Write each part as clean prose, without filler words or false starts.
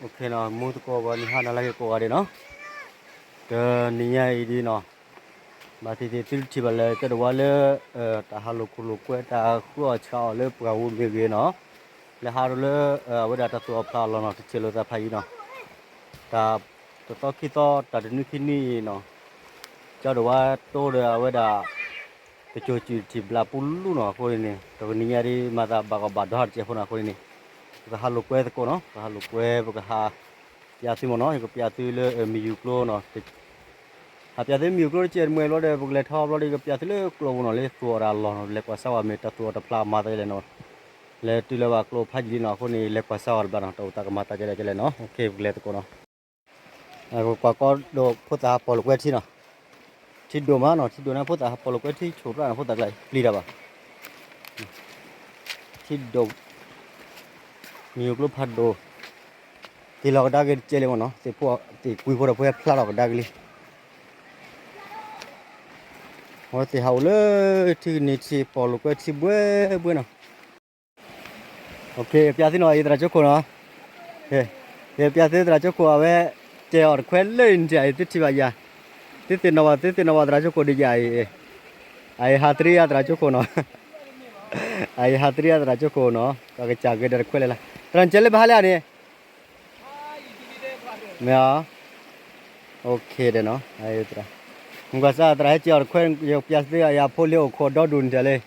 โอเคเนาะมูตโกวันนี้ฮานาลายโกอะไรเนาะเจอนี่ไงดีเนาะมาที่ติลที่บัลเลยแต่ว่าเลยตาฮัลโลคุโลกตาขัวชาวเลยปะวุ้นเบเนาะเลยฮาร์เลยวันนี้ตาตัวพลาลเนาะที่เชลตาพายเนาะตาตัวคิดต่อตาเดินขึ้นนี่เนาะเจ้าดูว่าโตเลยวันนี้ไปโจจิที่บลาปุลลูเนาะคนนี้ตัวนี้ยารีมาตาบากบาดหาร์เจ้าคนนั้นคนนี้ก็ฮัลโลกตะโกเนาะฮัลโลกบุกฮาpiati mono ko piati le miuklo no piati miuklo cher mwe lo de bugle thob lo de ko piati le klo no le tuora lo no le kwasa wa meta tuora pla ma de le no le tu le wa klo phajli no ko ni le kwasa wa ba no to ta ka mata jele no okay bugle to ko no ko kwa ko do phuta pol kwe thi no thi do ma no thi do na phuta pol kwe thi chura na phuta lai pli da ba thi do miuklo phat do thì lò đa cái chơi lên mà nó thì phù thì quy phù là phù phá lò đa cái họ thì hậu lơ thì nít thì bỏ lục cái thì bữa bữa nào ok bây giờ nói ra chỗ cô nó ok bây giờ ra chỗ cô về chơi ở quên lên chơi thì bây giờ thì nó ra chỗ cô đi chơi ai hạt ria ra chỗ cô nó ai hạt ria ra chỗ cô nó cái chả cái đó quên là trần chơi lên bao nhiêu này mẹ ok đấy nó ai tra chúng ta tra hết chưa quên nhiều pias đấy ya polio khó đo đun chả lẽ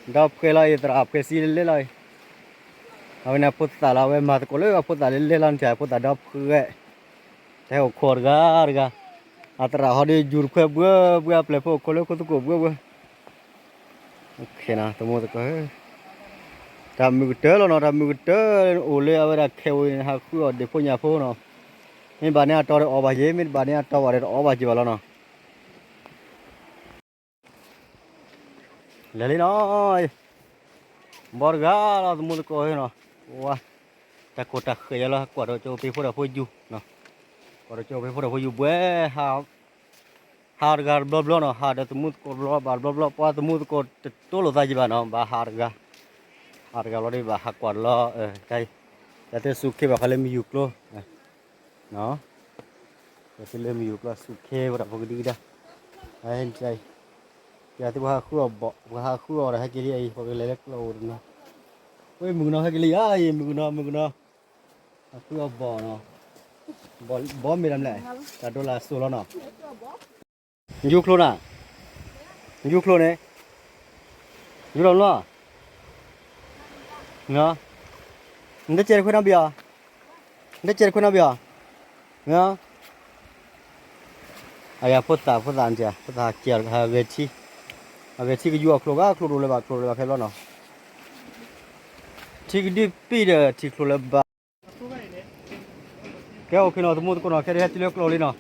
đo cái lại tra áp cái gì lên lạiเอาเนี่ยพุทธาเราเว้มาตะโกเลยพุทธาเล่นๆลันใจพุทธาดอกคือแต่โคตรกาอัตราเขาได้จูดเพื่อเบื่อเปล่าพวกคนเล่นคนตุกเบื่อโอเคนะตัวมันตะโกทำมือเตอร์แล้วเนาะทำมือเตอร์โอเล่เอาไว้เขี้ยวหาคู่เดี๋ยวพวกยาพวกเนาะมีบ้านเนี่ยตัวออกมาเยอะมีบ้านเนี่ยตัวอะไรออกมาจีบแล้วเนาะเล่นน้อยบอร์กาเราตัวมันตะโกเนาะว้าตะโกตะเขยแล้วกว่าเราจะไปพูดพูดอยู่เนาะกว่าเราจะไปพูดพูดอยู่เบ้ฮาร์กาบล็อกเนาะฮาร์ดตัวมุดกดบล็อกบาร์บล็อกพอตัวมุดกดตัวเราใส่จีบเนาะบาฮาร์กาเราได้บาฮักกว่าเราใช่แต่ที่สุขีแบบเขาเล่นมีอยู่กลัวเนาะแต่ที่เล่นมีอยู่กลัวสุขีแบบพวกนี้ได้เห็นใจอย่าที่ว่าคู่บ่ว่าคู่อะไรให้กินไอ้พวกเล็กๆเราเนาะเฮ้ยมึงเนาะให้กินไอ้มึงเนาะคู่บ่เนาะบ่ไม่ทำไรแต่โดนละสู้แล้วเนาะอยู่ครัวน่ะอยู่ครัวเนี่ยอยู่แล้วเนาะเนาะนี่เจอคนน่ะเบียนี่เจอคนน่ะเบียเนาะไอ้พุทธาอันเจ้าพุทธาเกี่ยวกับเวทีก็อยู่ครัวเลยบ้าแค่แล้วเนาะที่ดิปีเดอที่ครัวเลยบ้าแค่โอเคเนาะตัวมุดก็เนาะแค่เรื่องที่เลือกครัวเลยเนาะ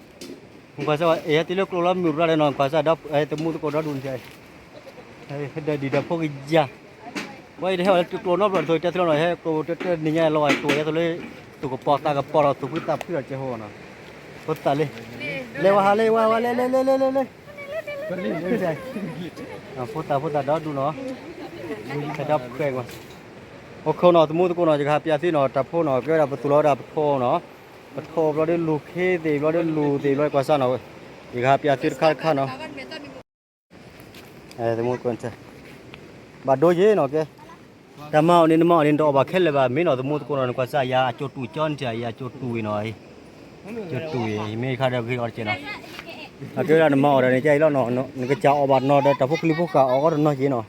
ผมก็จะว่าที่เลือกครัวแล้วมีอะไรเนาะก็จะดับตัวมุดก็ดับดุนใจเดี๋ยวดีดับพวกอีจ้าว่าเดี๋ยวตัวครัวนอกหลังตัวจะที่เราหน่อยให้ครัวจะนี่ไงลอยตัวตัวเลยตัวก็ปอตากับปอเราตัวพิษตาเพื่อจะหัวเนาะพุทธาเลยเลวะเลยใช่พุทธาดับดูเนาะจะดับแกงวะโอเคเนาะตัวมุดก็เนาะจะหาพิจารณาดับพวกเนาะก็ดับประตูเราดับพอเนาะประตูเราได้ลูกเฮดเราได้ลูตีร้อยกว่าสั้นเนาะจะหาพิจารณาข้าเนาะตัวมุดก็ใช่บาดโดยเนาะแกแต่มาอันนี้ตัวบาดแค่เลยบาดไม่เนาะตัวมุดก็เนาะกว่าสั้นยาจุดตุยจอนใช่ยาจุดตุยหน่อยจุดตุยไม่ขาดอะไรก็เจนาอาเกิดอะไรมาอะไรใจแล้วเนาะนี่ก็จะเอาบาดเนาะแต่พวกคลิปพวกเขาเอาก็เนาะจีเนาะ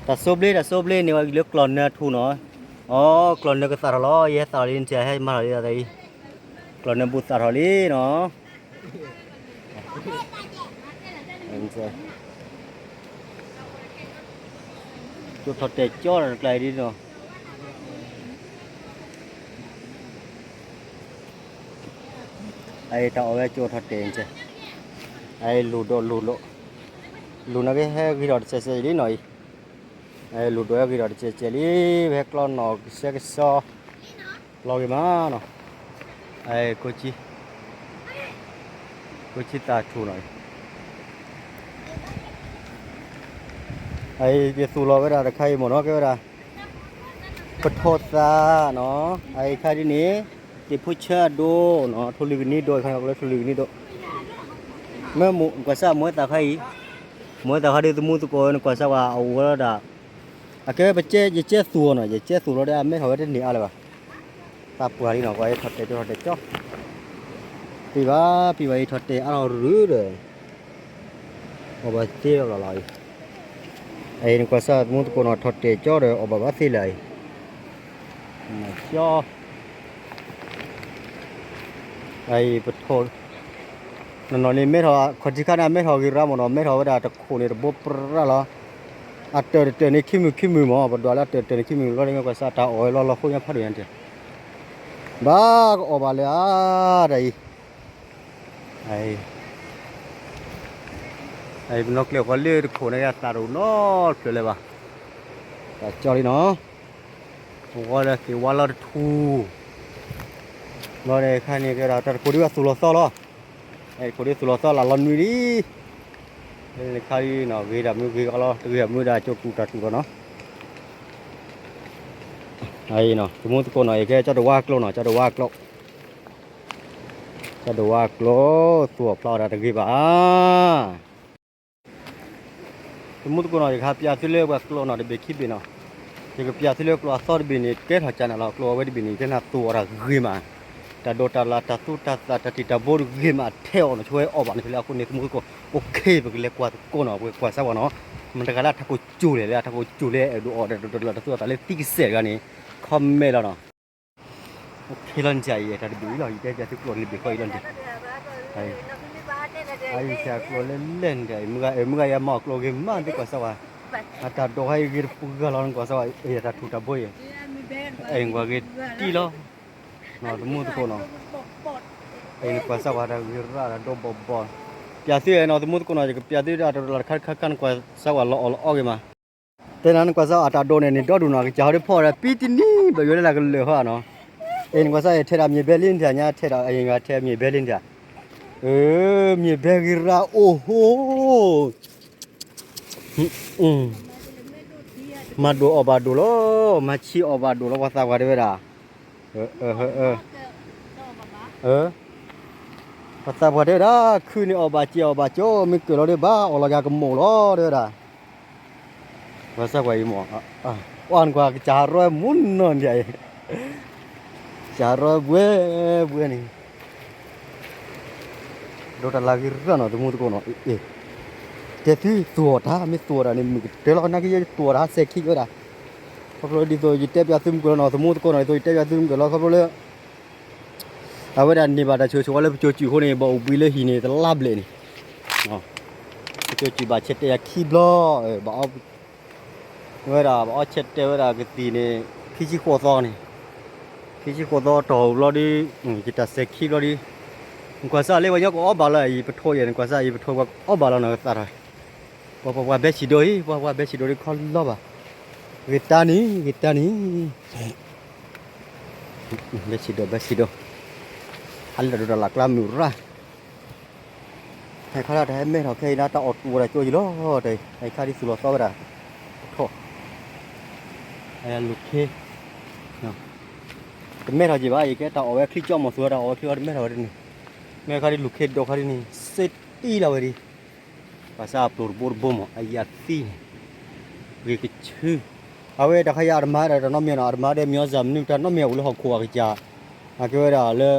แต่โซบเล่นี่ว่าเลือกกลอนเนี่ยทูเนาะอ๋อกลอนเนี่ยก็สารล้อเยสารลินเสียให้มาอะไรกลอนเนี่ยบุตรสารลีเนาะจุดถอดเตะจ้ออะไรดีเนาะไอ้ถ้าเอาไว้จุดถอดเตะใช่ไอ้ลูน่ะก็ให้กี่ดอกเสียดีหน่อยไอ้ลูดด้วยกี่ดอกเฉลี่ยเวกลอนเนาะเสียก็ซอลอยมาเนาะไอ้โคชิตาชูหน่อยไอ้เดี๋ยวสู้รอไว้ได้ใครหมดเนาะก็ได้ ปะโทษาเนาะไอ้ค่าที่นี้ติผู้เชื่อดูเนาะทุลิกนี้โดยเขาเลยทุลิกนี้โดเมื่อหมู่กว่าซะเมื่อตาใครเมื่อตาใครได้ตัวมูตัวโกนกว่าซะว่าเอาแล้วด่าอะแกไปเจ๊สัวเนาะเจ๊สัวเราได้ไม่เขาได้หนีอะไรวะตาปัวนี่เนาะก็ไอ้ทอดเตจ๊อกปีว่าไอ้ทอดเตอเรารู้เลยเอาไปเจ๊เราเลยไอ้กว่าซะมูตัวโกนทอดเตจ๊อเลยเอาไปว่าสิเลยนะจ๊อไอ้ปะโทนั่นนี่ไม่ทอคนที่ข้าน่ะไม่ทอกิรามันไม่ทอว่าแต่คนนี่ระบบปราละอัดเตอนี่ขี้มือหมอปะดอลเตอนี่ขี้มือเราเนี่ยก็สาตาโอ้ยเราคุยกันพอดีนั่นเถอะบ้าก็อบาเลยอะไรไอ้นกเลี้ยวก็เลี้ยวคนเนี่ยตาดูนอเกลือเลยป่ะแต่จอดีเนาะว่าเลยที่ว่าเราทูเราเนี่ยข้านี่ก็เราแต่คนที่ว่าสุรสอล้อไอ้คนที่สุรสอละลอนมือดีไอ้ข้านี่เนาะเวลามือก็ล้อตัวมือได้จุดตูเนาะไอ้เนาะสมมติคนหน่อยแค่จะดูว่ากลัวเนาะจะดูว่ากลัวตัวปลาได้ตั้งกี่บาทสมมติคนหน่อยครับยาที่เลือกว่ากลัวเนาะเดี๋ยวเบคิบเนาะยังกับยาที่เลือกกลัวซอดบินี่เกิดหัวใจน่ะเรากลัวไว้ดิบินี่แค่น่ะตัวเรากี่มาแต่โดนตาลาตาตู้ตาติดตาโบดูกี่มาเที่ยวเนาะช่วยออกบ้านนี่แล้วคนนี้สมมติก็โอเคไปกันเลยกว่าคนเนาะกว่าซะว่าเนาะมันแต่ก็แล้วถ้ากูจูเลยถ้ากูจูเลยดูออกเดี๋ยวตัวตาเล็กติ๊กเสียกันนี่คอมเมนต์แล้วเนาะโอเคลันใจแต่เดี๋ยวเราอีกได้จะทุกคนรีบไปคุยลันใจไอ้เสียกลัวเล่นใจเมื่อยังหมอกลัวกินมันดีกว่าสวะอาตาดอกให้กินปุ๊กกะลอนกว่าสวะตาทุตาบ่อยกว่ากินตีล้อเนาะมุดโคเนาะกว่าสวะเรากินราดอบบ่ปียาที่เนาะมุดโคเนาะจะปียาที่เราคันกว่าสวะล้ออกมาแต่นั้นกว่าสวะอาตาโดนนี่ดอดูเนาะจะเอาได้พอแล้วปีตินี่ไปอยู่แล้วกันเลยฮะเนาะกว่าสวะเทรามีเบลินเดียเนี่ยเทราก็เทมีเบลินเดียมีเบกิราโอ้โหมาดูอบาดูโลมาชี้อบาดูโลว่าสาวาเดเวดาภาษาว่าเดดาคือนี่อบาจีอบาโจมีเกลอเดบ้าอลากากโมโลเดดาภาษาว่าอีหมออ่อนกว่าจารอยมุนนอนใหญ่จารอยเว้นี่โดนลากิรเนาะตัวมุดโกเนาะเจ้าที่ตัวท่าไม่ตัวอะไรนี่เดี๋ยวเรานักยี่ตัวท่าเซ็กขี้ก็ได้เขาบอกดีตัวยิ่งเตะยาซึมก็เนาะตัวมุดโกเนาะตัวเตะยาซึมก็เราเขาบอกเลยเอาไว้ดันนี่บาดชัวร์เลยชัวร์จีคนนี้บอกวิเลหินี่ตลาดเลยนี่เนาะชัวร์จีบาเช็ดยาขี้บล้อบอกเอาเวลาบอกเอาเช็ดเวลาก็ตีนี่ขี้ชี้โคตรนี่ขี้ชี้โคตรตัวเราดิจิตตาเซ็กขี้เราดิกว่าซาเลยว่าอยากออกบาลอีปะโทยันกว่าซาอีปะโทว่าออกบาลเนาะตาไรว่าเบสิโดยว่าเบสิโดยคอลลอบะกิตานี่เบสิโดฮัลโหลดอลลาร์กลามิระให้ข้าราชการไม่เท่าใครนะตาอดตัวอะไรตัวอยู่ล้อเลยให้ข้าที่สุรต่อไปได้โทไอ้ลูกเคเนาะแต่ไม่เท่าจีบไอ้แกตาเอาไว้คลิกจ้องมาสัวเราเอาที่ว่าไม่เท่าเลยนี่แม่ข้าที่ลูกเคดอกข้าที่นี่เซตีแล้วเว้ยภาษาปลูกบัวบ่มไอ้ยาตีเรียกชื่อเอาไว้ถ้าใครอาร์มาได้น้องเมียอาร์มาได้เมียจำนี่แต่น้องเมียอุลหะขัวกิจาอาเกว่าเลย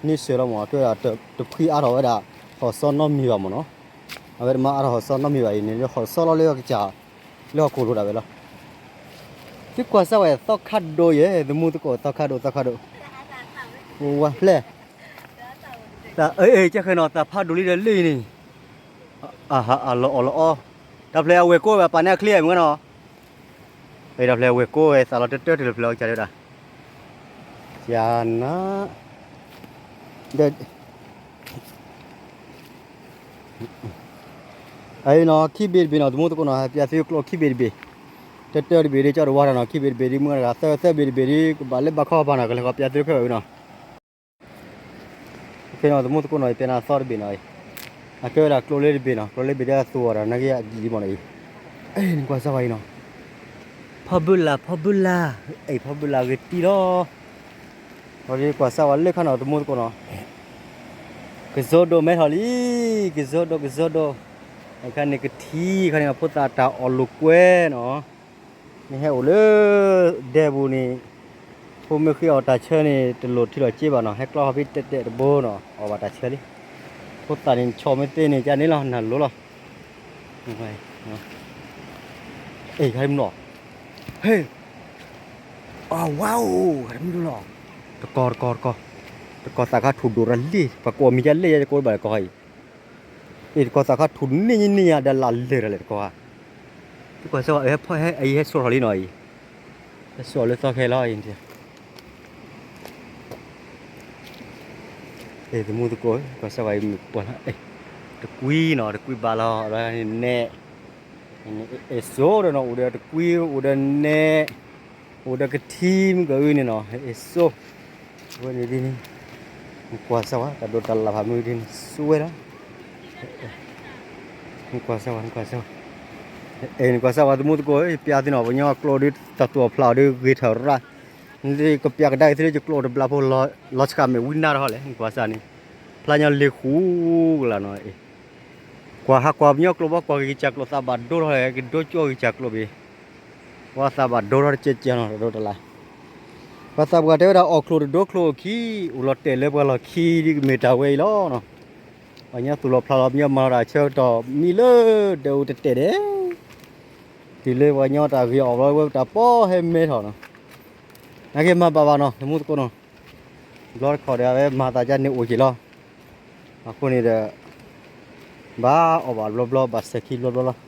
นี่เสือละมั้งอาเกว่าตุกขี้อาร์เอาไว้ได้เขาซ้อนน้องมีบ้างมั้งเนาะเอาไว้มาอาร์เขาซ้อนน้องมีไว้นี่เขาซ้อนเราเลยกิจาเลยเขาคูรู้ได้เวลาที่กว่าสวัยต้องขัดโดยเดี๋ยวมูตุกต้องขัดโดว้าเล่แต่จะเคยนอนแต่พาดูลิเดลี่นี่ละดับเพลเวโก้แบบปานนี้เคลียร์เหมือนกันเนาะดับเพลเวโก้สารเตอร์ดับเพลจะได้ด่าจานะเด็ดเนาะขี้เบียดเนาะตัวมุตุกเนาะพี่อาศัยกลัวขี้เบียดเตอร์เบียดจะรู้ว่าเนาะขี้เบียดเหมือนกันเตอร์เบียดบาเล่บักข้าวปานะก็เลยก็พี่อาศัยเพื่อนเนาะพี่น้องตัวมุตุกเนาะเป็นอาสอร์บีเนาะอาเกล่าโคลเลบีเนาะโคลเลบีได้ตัวอะไรนักเรียนดีมั้งนี่กว่าสบายเนาะ popular ไอ้ popular ก็ตีรอพอดีกว่าสวัสดิ์เล็กขนาดตัวมุดก่อนเนาะก็โซโดไม่เท่าลีก็โซโดไอ้คันนี้ก็ทีคันนี้พุทธาตาออลูกเว้เนาะนี่ให้โอเลเดบูนี่ผมไม่เคยเอาตาเชื่อนี่ตลอดที่เราจีบเนาะให้กล้าพิจเตะโบเนาะเอาว่าตาเชื่อดิพุทธานี่ชอบไม่เต้นี่จานนี้เราหนันรู้หรอไม่เนาะเอ้ยใครมึงหรอเฮ้ยอ้าวว้าวใครมึงดูหรอตะกอตะกอสาขาถุนดูรันลี่ปะกัวมีจันเล่จะโกยบ่ายก้อยเอ้ยตะกอสาขาถุนนี่อะเดลัลเล่เลยตะกอตะกอสว่าเอ้ยพ่อให้ไอ้ให้สวดหน่อยหน่อยสวดเลยสักแค่ร้อยอินเดียเอ้ยตะมูตะกอสว่าไอ้ปวดเอ้ยตะกุยเนาะตะกุยบาลาอะไรเนี่ยเอ้ยโซ่เนาะอุดตะกุยอุดเนี่ยอุดกระทิมก็อื่นเนาะเอ้ยโซ่วันนี้ดินี่ kuasa wah kado dalam hamudin suwe lah kuasa wah tu mutu koi piati no punya klodit tatua flaude gitu lah ini kepiak dah itu je klod belapo los kami winner hal kuasa ni pelanya lehu lah no kuah punya klod kuah kicak klod sabar dor hal gitu cuy kicak klod bi kuah sabar dor cecian no dor lahภาษาบาลีเราออกโคลดโดโคลขี้อุลเตเลบเราขี้ดิเมตาเวล้อเนาะวันนี้ตุลพลาเราเนี่ยมาราเชลต่อมีเลเดวเตเตเดทีเลวันนี้ตาวิออกเราเวตาป้อเฮมเมทเนาะนักเก็ตมาบ้าเนาะสมมุติคนเนาะรอดขอเดียวเวมาตาจันนี่โอเคล้อมาคนนี้เดบ้าออกบาลบลบาสกิลบลบ